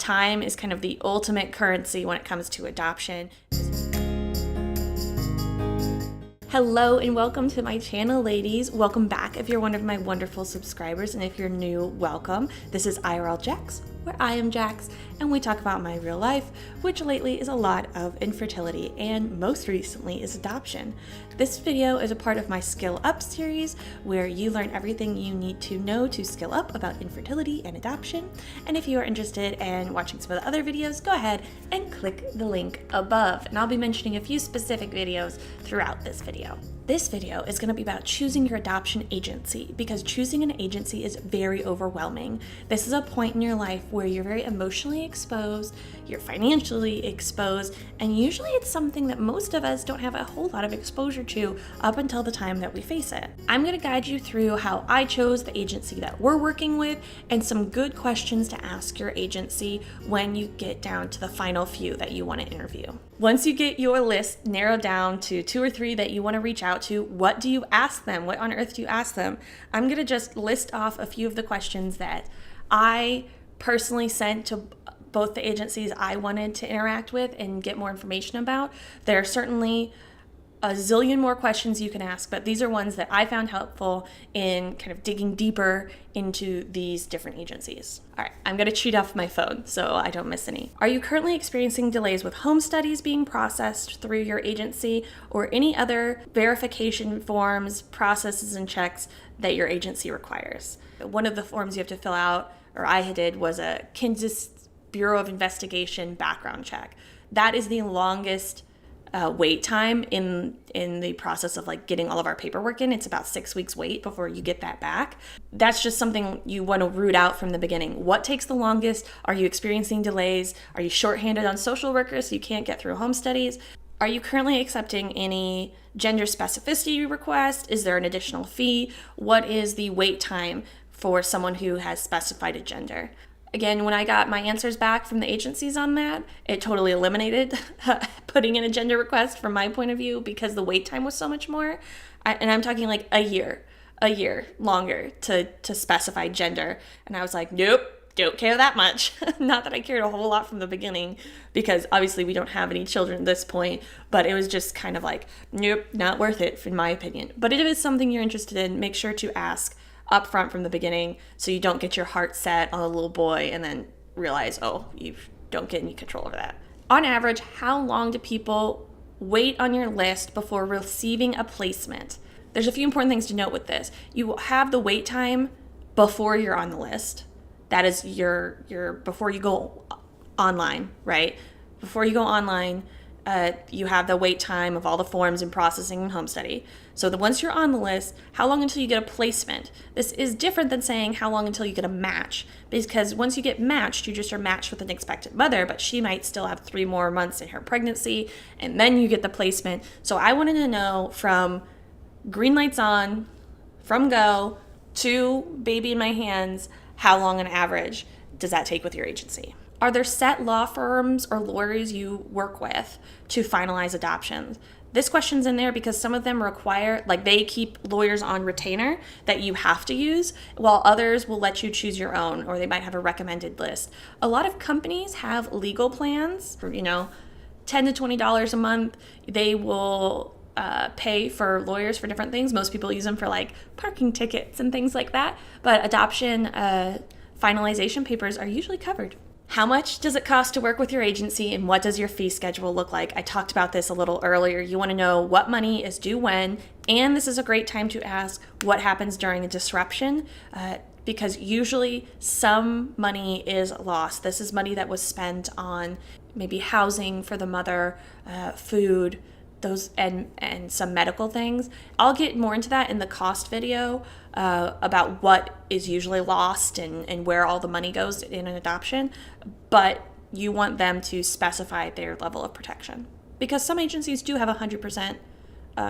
Time is kind of the ultimate currency when it comes to adoption. Hello and welcome to my channel, ladies. Welcome back if you're one of my wonderful subscribers, and if you're new, welcome. This is IRL Jax, where I am Jax, and we talk about my real life, which lately is a lot of infertility, and most recently is adoption. This video is a part of my Skill Up series, where you learn everything you need to know to skill up about infertility and adoption. And if you are interested in watching some of the other videos, go ahead and click the link above, and I'll be mentioning a few specific videos throughout this video. This video is going to be about choosing your adoption agency, because choosing an agency is very overwhelming. This is a point in your life where you're very emotionally exposed, you're financially exposed, and usually it's something that most of us don't have a whole lot of exposure to up until the time that we face it. I'm going to guide you through how I chose the agency that we're working with and some good questions to ask your agency when you get down to the final few that you want to interview. Once you get your list narrowed down to 2 or 3 that you want to reach out to, what do you ask them? What on earth do you ask them? I'm going to just list off a few of the questions that I personally sent to both the agencies I wanted to interact with and get more information about. There are certainly a zillion more questions you can ask, but these are ones that I found helpful in kind of digging deeper into these different agencies. All right, I'm going to cheat off my phone so I don't miss any. Are you currently experiencing delays with home studies being processed through your agency or any other verification forms, processes, and checks that your agency requires? One of the forms you have to fill out, or I did, was a Kansas Bureau of Investigation background check. That is the longest wait time in the process of like getting all of our paperwork in. It's about 6 weeks wait before you get that back. That's just something you want to root out from the beginning. What takes the longest? Are you experiencing delays? Are you shorthanded on social workers so you can't get through home studies? Are you currently accepting any gender specificity requests? Is there an additional fee? What is the wait time for someone who has specified a gender? Again, when I got my answers back from the agencies on that, it totally eliminated putting in a gender request from my point of view, because the wait time was so much more. And I'm talking like a year longer to specify gender. And I was like, nope, don't care that much. Not that I cared a whole lot from the beginning, because obviously we don't have any children at this point, but it was just kind of like, nope, not worth it in my opinion. But if it's something you're interested in, make sure to ask up front from the beginning so you don't get your heart set on a little boy and then realize, oh, you don't get any control over that. On average, how long do people wait on your list before receiving a placement? There's a few important things to note with this. You have the wait time before you're on the list. That is your before you go online, right? Before you go online, you have the wait time of all the forms and processing and home study. So once you're on the list, how long until you get a placement? This is different than saying how long until you get a match, because once you get matched, you just are matched with an expectant mother, but she might still have 3 more months in her pregnancy, and then you get the placement. So I wanted to know from green lights on, from go to baby in my hands, how long on average does that take with your agency? Are there set law firms or lawyers you work with to finalize adoptions? This question's in there because some of them require, like they keep lawyers on retainer that you have to use, while others will let you choose your own, or they might have a recommended list. A lot of companies have legal plans for, $10 to $20 a month. They will pay for lawyers for different things. Most people use them for like parking tickets and things like that, but adoption finalization papers are usually covered. How much does it cost to work with your agency, and what does your fee schedule look like? I talked about this a little earlier. You want to know what money is due when, and this is a great time to ask what happens during a disruption, because usually some money is lost. This is money that was spent on maybe housing for the mother, food, those and some medical things. I'll get more into that in the cost video about what is usually lost and where all the money goes in an adoption, but you want them to specify their level of protection, because some agencies do have 100%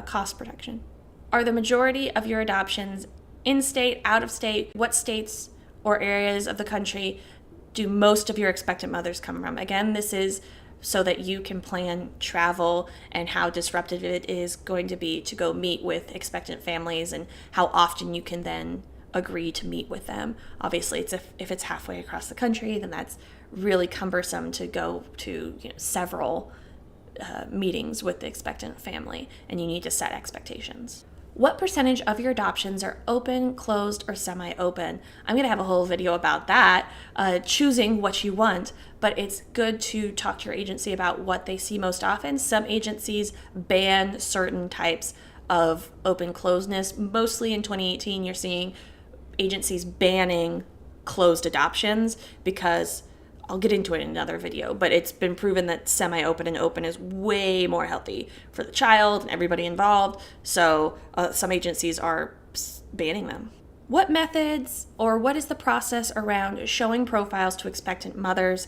cost protection. Are the majority of your adoptions in-state, out-of-state? What states or areas of the country do most of your expectant mothers come from? Again, this is so that you can plan travel and how disruptive it is going to be to go meet with expectant families, and how often you can then agree to meet with them. Obviously, if it's halfway across the country, then that's really cumbersome to go to several meetings with the expectant family, and you need to set expectations. What percentage of your adoptions are open, closed, or semi-open? I'm going to have a whole video about that, choosing what you want, but it's good to talk to your agency about what they see most often. Some agencies ban certain types of open closedness. Mostly in 2018, you're seeing agencies banning closed adoptions because I'll get into it in another video, but it's been proven that semi-open and open is way more healthy for the child and everybody involved. So some agencies are banning them. What methods or what is the process around showing profiles to expectant mothers?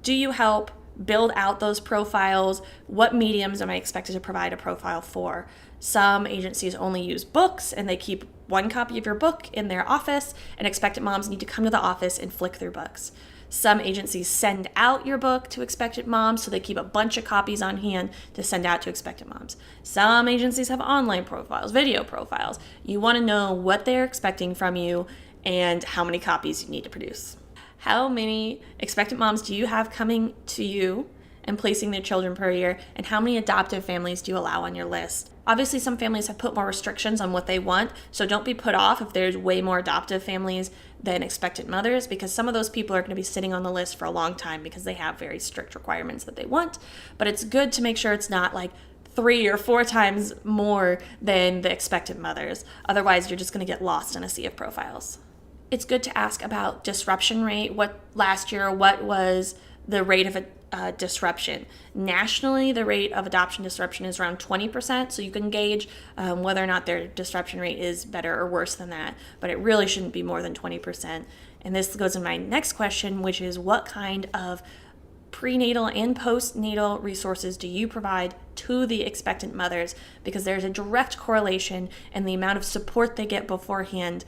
Do you help build out those profiles? What mediums am I expected to provide a profile for? Some agencies only use books and they keep one copy of your book in their office, and expectant moms need to come to the office and flick through books. Some agencies send out your book to expectant moms, so they keep a bunch of copies on hand to send out to expectant moms. Some agencies have online profiles, video profiles. You want to know what they're expecting from you and how many copies you need to produce. How many expectant moms do you have coming to you and placing their children per year, and how many adoptive families do you allow on your list? Obviously, some families have put more restrictions on what they want, so don't be put off if there's way more adoptive families than expectant mothers, because some of those people are going to be sitting on the list for a long time because they have very strict requirements that they want. But it's good to make sure it's not like 3 or 4 times more than the expectant mothers. Otherwise, you're just going to get lost in a sea of profiles. It's good to ask about disruption rate. What was the rate of disruption? Nationally, the rate of adoption disruption is around 20%, so you can gauge whether or not their disruption rate is better or worse than that, but it really shouldn't be more than 20%. And this goes in my next question, which is what kind of prenatal and postnatal resources do you provide to the expectant mothers? Because there's a direct correlation in the amount of support they get beforehand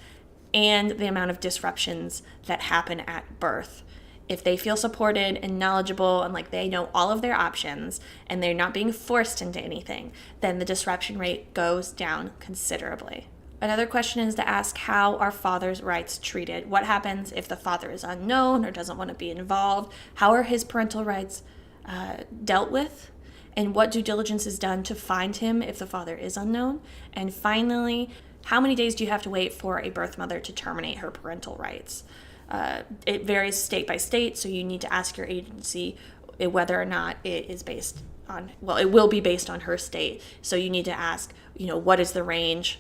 and the amount of disruptions that happen at birth. If they feel supported and knowledgeable and like they know all of their options and they're not being forced into anything, then the disruption rate goes down considerably. Another question is to ask, how are fathers' rights treated? What happens if the father is unknown or doesn't want to be involved? How are his parental rights dealt with? And what due diligence is done to find him if the father is unknown? And finally, how many days do you have to wait for a birth mother to terminate her parental rights? It varies state by state, so you need to ask your agency whether or not it is based on, it will be based on her state. So you need to ask, what is the range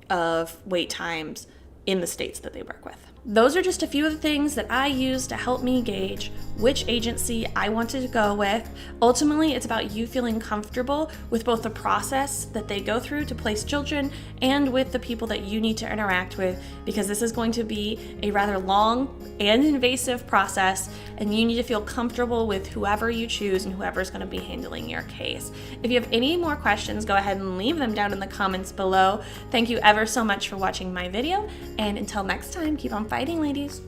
of wait times in the states that they work with. Those are just a few of the things that I use to help me gauge which agency I wanted to go with. Ultimately, it's about you feeling comfortable with both the process that they go through to place children and with the people that you need to interact with, because this is going to be a rather long and invasive process, and you need to feel comfortable with whoever you choose and whoever's going to be handling your case. If you have any more questions, go ahead and leave them down in the comments below. Thank you ever so much for watching my video, and until next time, keep on fighting, ladies.